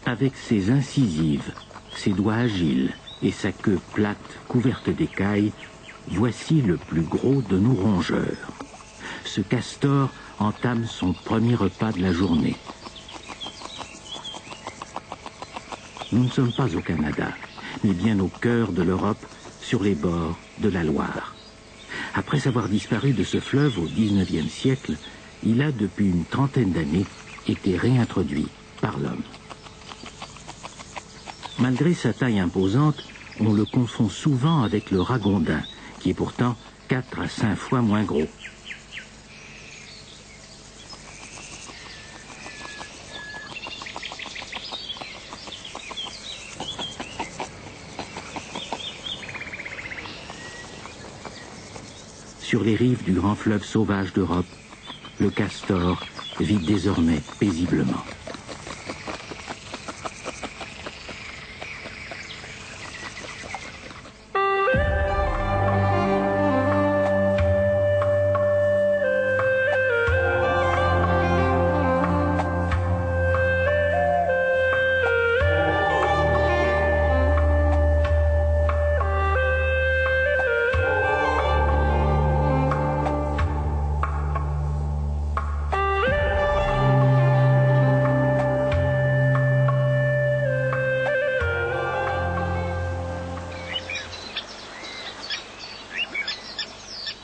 Avec ses incisives, ses doigts agiles et sa queue plate couverte d'écailles, voici le plus gros de nos rongeurs. Ce castor entame son premier repas de la journée. Nous ne sommes pas au Canada, mais bien au cœur de l'Europe, sur les bords de la Loire. Après avoir disparu de ce fleuve au XIXe siècle, il a depuis une trentaine d'années été réintroduit par l'homme. Malgré sa taille imposante, on le confond souvent avec le ragondin, qui est pourtant 4 à 5 fois moins gros. Sur les rives du grand fleuve sauvage d'Europe, le castor vit désormais paisiblement.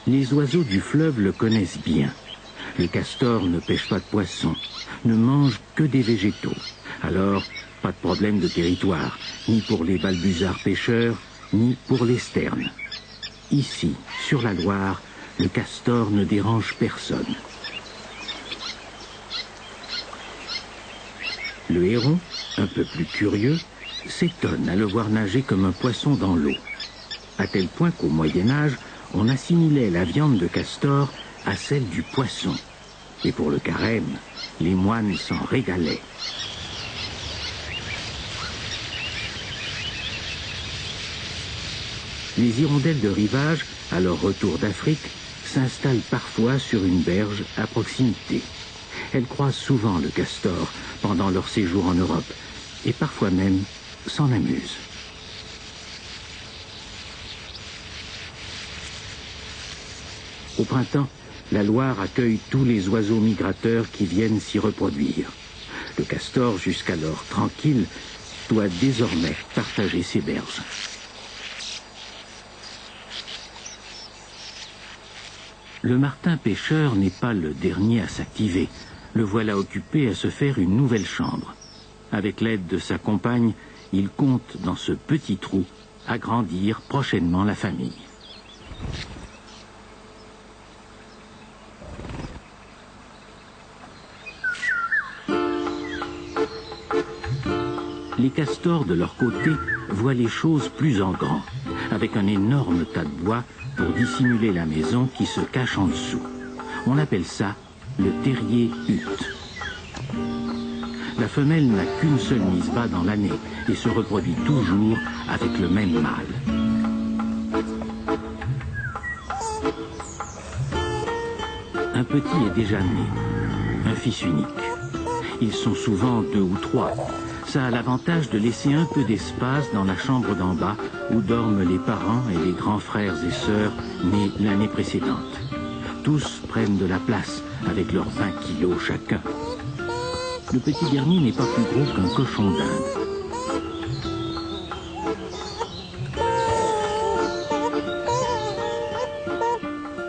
Les oiseaux du fleuve le connaissent bien. Le castor ne pêche pas de poissons, ne mange que des végétaux. Alors, pas de problème de territoire, ni pour les balbuzards pêcheurs, ni pour les sternes. Ici, sur la Loire, le castor ne dérange personne. Le héron, un peu plus curieux, s'étonne à le voir nager comme un poisson dans l'eau. À tel point qu'au Moyen-Âge, on assimilait la viande de castor à celle du poisson. Et pour le carême, les moines s'en régalaient. Les hirondelles de rivage, à leur retour d'Afrique, s'installent parfois sur une berge à proximité. Elles croisent souvent le castor pendant leur séjour en Europe, et parfois même s'en amusent. Au printemps, la Loire accueille tous les oiseaux migrateurs qui viennent s'y reproduire. Le castor, jusqu'alors tranquille, doit désormais partager ses berges. Le martin pêcheur n'est pas le dernier à s'activer. Le voilà occupé à se faire une nouvelle chambre. Avec l'aide de sa compagne, il compte dans ce petit trou agrandir prochainement la famille. Les castors, de leur côté, voient les choses plus en grand, avec un énorme tas de bois pour dissimuler la maison qui se cache en dessous. On appelle ça le terrier-hutte. La femelle n'a qu'une seule mise-bas dans l'année et se reproduit toujours avec le même mâle. Un petit est déjà né, un fils unique. Ils sont souvent 2 ou 3. Ça a l'avantage de laisser un peu d'espace dans la chambre d'en bas où dorment les parents et les grands frères et sœurs nés l'année précédente. Tous prennent de la place avec leurs 20 kilos chacun. Le petit dernier n'est pas plus gros qu'un cochon d'Inde.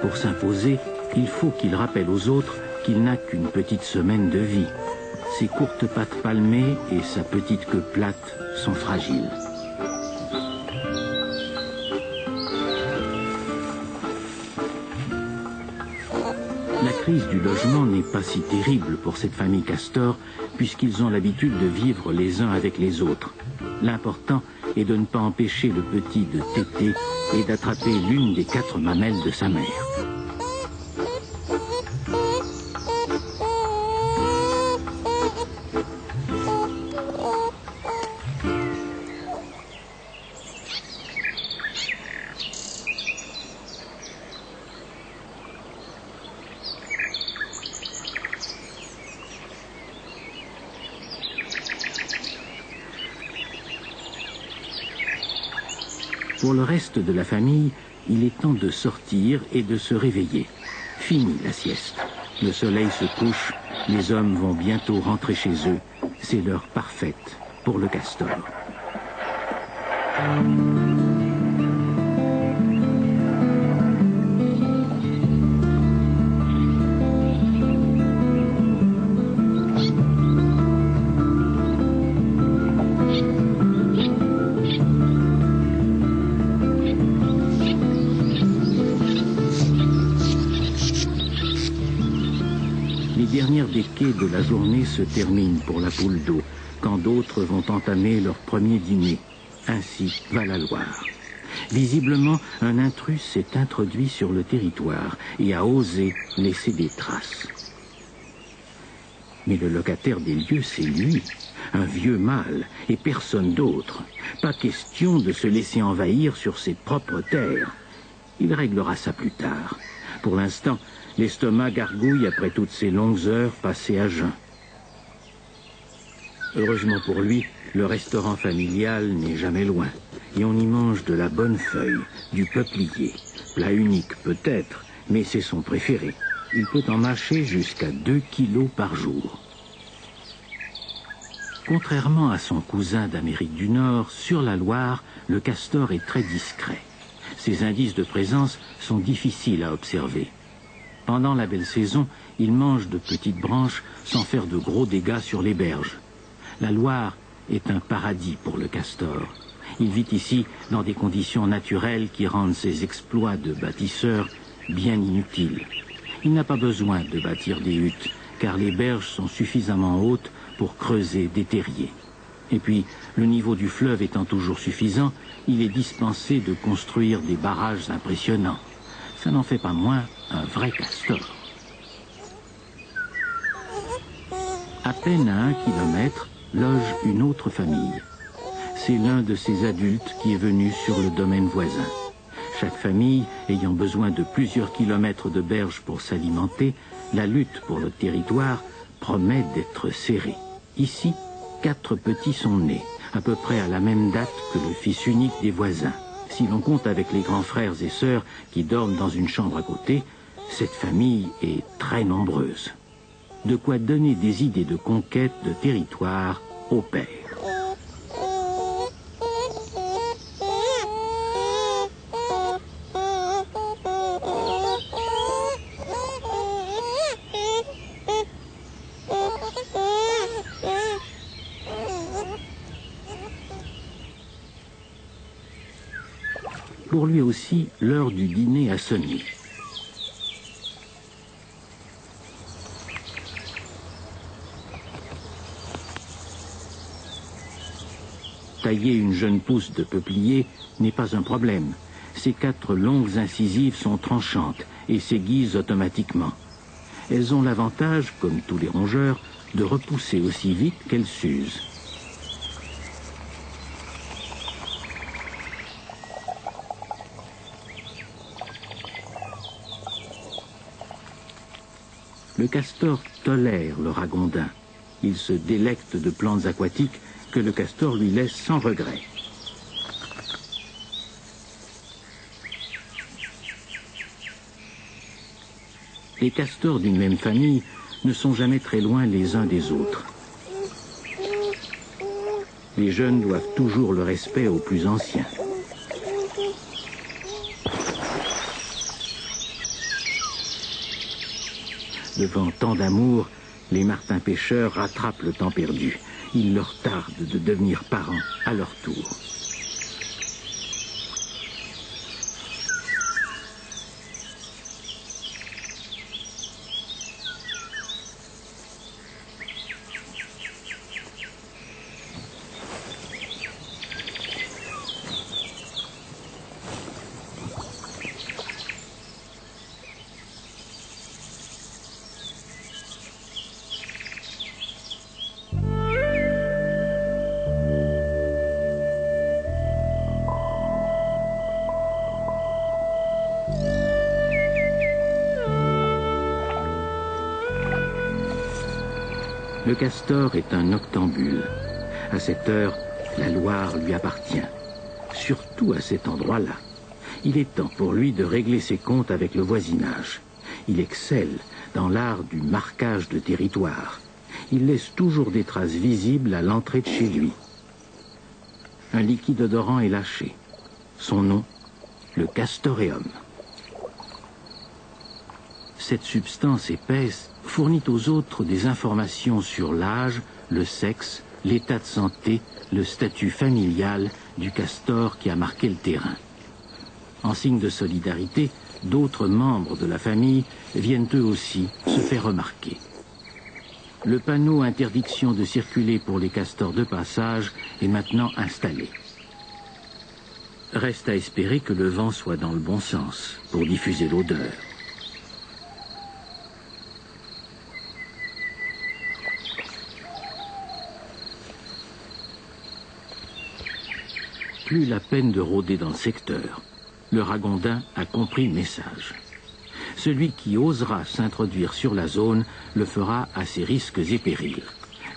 Pour s'imposer, il faut qu'il rappelle aux autres qu'il n'a qu'une petite semaine de vie. Ses courtes pattes palmées et sa petite queue plate sont fragiles. La crise du logement n'est pas si terrible pour cette famille castor, puisqu'ils ont l'habitude de vivre les uns avec les autres. L'important est de ne pas empêcher le petit de téter et d'attraper l'une des 4 mamelles de sa mère. Pour le reste de la famille, il est temps de sortir et de se réveiller. Fini la sieste. Le soleil se couche, les hommes vont bientôt rentrer chez eux. C'est l'heure parfaite pour le castor. Les dernières des quais de la journée se terminent pour la poule d'eau, quand d'autres vont entamer leur premier dîner. Ainsi va la Loire. Visiblement, un intrus s'est introduit sur le territoire et a osé laisser des traces. Mais le locataire des lieux, c'est lui, un vieux mâle, et personne d'autre. Pas question de se laisser envahir sur ses propres terres. Il réglera ça plus tard. Pour l'instant, l'estomac gargouille après toutes ces longues heures passées à jeun. Heureusement pour lui, le restaurant familial n'est jamais loin. Et on y mange de la bonne feuille, du peuplier. Plat unique peut-être, mais c'est son préféré. Il peut en mâcher jusqu'à 2 kilos par jour. Contrairement à son cousin d'Amérique du Nord, sur la Loire, le castor est très discret. Ses indices de présence sont difficiles à observer. Pendant la belle saison, il mange de petites branches sans faire de gros dégâts sur les berges. La Loire est un paradis pour le castor. Il vit ici dans des conditions naturelles qui rendent ses exploits de bâtisseur bien inutiles. Il n'a pas besoin de bâtir des huttes, car les berges sont suffisamment hautes pour creuser des terriers. Et puis, le niveau du fleuve étant toujours suffisant, il est dispensé de construire des barrages impressionnants. Ça n'en fait pas moins un vrai castor. À peine à 1 kilomètre, loge une autre famille. C'est l'un de ces adultes qui est venu sur le domaine voisin. Chaque famille ayant besoin de plusieurs kilomètres de berges pour s'alimenter, la lutte pour le territoire promet d'être serrée. Ici, 4 petits sont nés, à peu près à la même date que le fils unique des voisins. Si l'on compte avec les grands frères et sœurs qui dorment dans une chambre à côté, cette famille est très nombreuse. De quoi donner des idées de conquête de territoire au père. Pour lui aussi, l'heure du dîner a sonné. Tailler une jeune pousse de peuplier n'est pas un problème. Ces 4 longues incisives sont tranchantes et s'aiguisent automatiquement. Elles ont l'avantage, comme tous les rongeurs, de repousser aussi vite qu'elles s'usent. Le castor tolère le ragondin. Il se délecte de plantes aquatiques que le castor lui laisse sans regret. Les castors d'une même famille ne sont jamais très loin les uns des autres. Les jeunes doivent toujours le respect aux plus anciens. Devant tant d'amour, les martins-pêcheurs rattrapent le temps perdu. Il leur tarde de devenir parents à leur tour. Le castor est un noctambule. À cette heure, la Loire lui appartient. surtout à cet endroit-là. Il est temps pour lui de régler ses comptes avec le voisinage. Il excelle dans l'art du marquage de territoire. Il laisse toujours des traces visibles à l'entrée de chez lui. Un liquide odorant est lâché. Son nom, le castoreum. Cette substance épaisse fournit aux autres des informations sur l'âge, le sexe, l'état de santé, le statut familial du castor qui a marqué le terrain. En signe de solidarité, d'autres membres de la famille viennent eux aussi se faire remarquer. Le panneau interdiction de circuler pour les castors de passage est maintenant installé. Reste à espérer que le vent soit dans le bon sens pour diffuser l'odeur. Plus la peine de rôder dans le secteur. Le ragondin a compris le message. Celui qui osera s'introduire sur la zone le fera à ses risques et périls.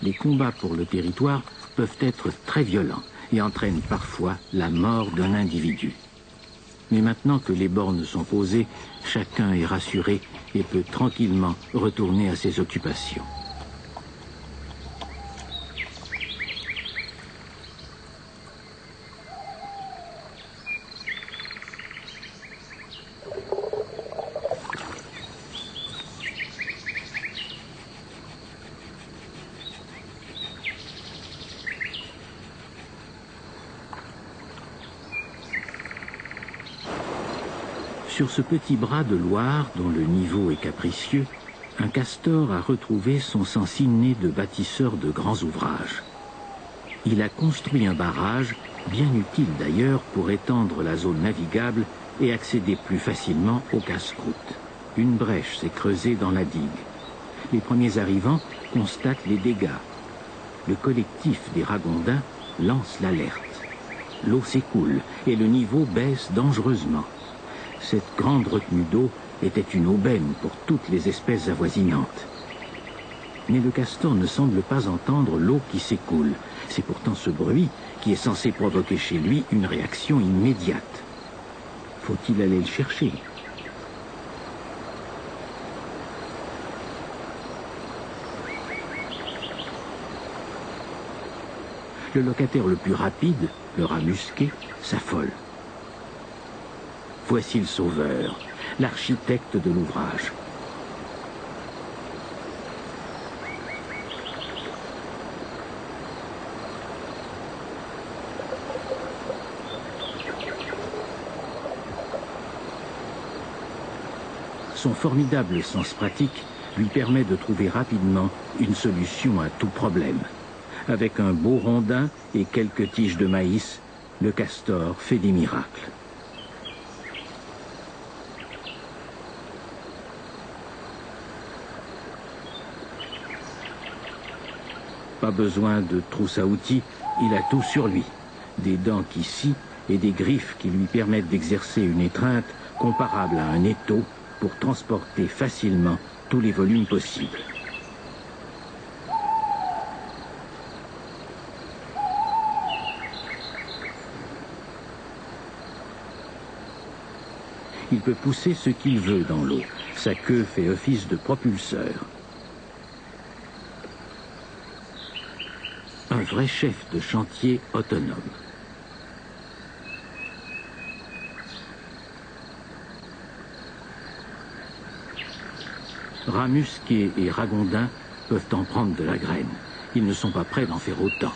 Les combats pour le territoire peuvent être très violents et entraînent parfois la mort d'un individu. Mais maintenant que les bornes sont posées, chacun est rassuré et peut tranquillement retourner à ses occupations. Sur ce petit bras de Loire, dont le niveau est capricieux, un castor a retrouvé son sens inné de bâtisseur de grands ouvrages. Il a construit un barrage, bien utile d'ailleurs pour étendre la zone navigable et accéder plus facilement au casse-croûte. Une brèche s'est creusée dans la digue. Les premiers arrivants constatent les dégâts. Le collectif des ragondins lance l'alerte. L'eau s'écoule et le niveau baisse dangereusement. Cette grande retenue d'eau était une aubaine pour toutes les espèces avoisinantes. Mais le castor ne semble pas entendre l'eau qui s'écoule. C'est pourtant ce bruit qui est censé provoquer chez lui une réaction immédiate. Faut-il aller le chercher ? Le locataire le plus rapide, le rat musqué, s'affole. Voici le sauveur, l'architecte de l'ouvrage. Son formidable sens pratique lui permet de trouver rapidement une solution à tout problème. Avec un beau rondin et quelques tiges de maïs, le castor fait des miracles. Pas besoin de trousse à outils, il a tout sur lui. Des dents qui scient et des griffes qui lui permettent d'exercer une étreinte comparable à un étau pour transporter facilement tous les volumes possibles. Il peut pousser ce qu'il veut dans l'eau. Sa queue fait office de propulseur. Un vrai chef de chantier autonome. Rat musqué et ragondin peuvent en prendre de la graine. Ils ne sont pas prêts d'en faire autant.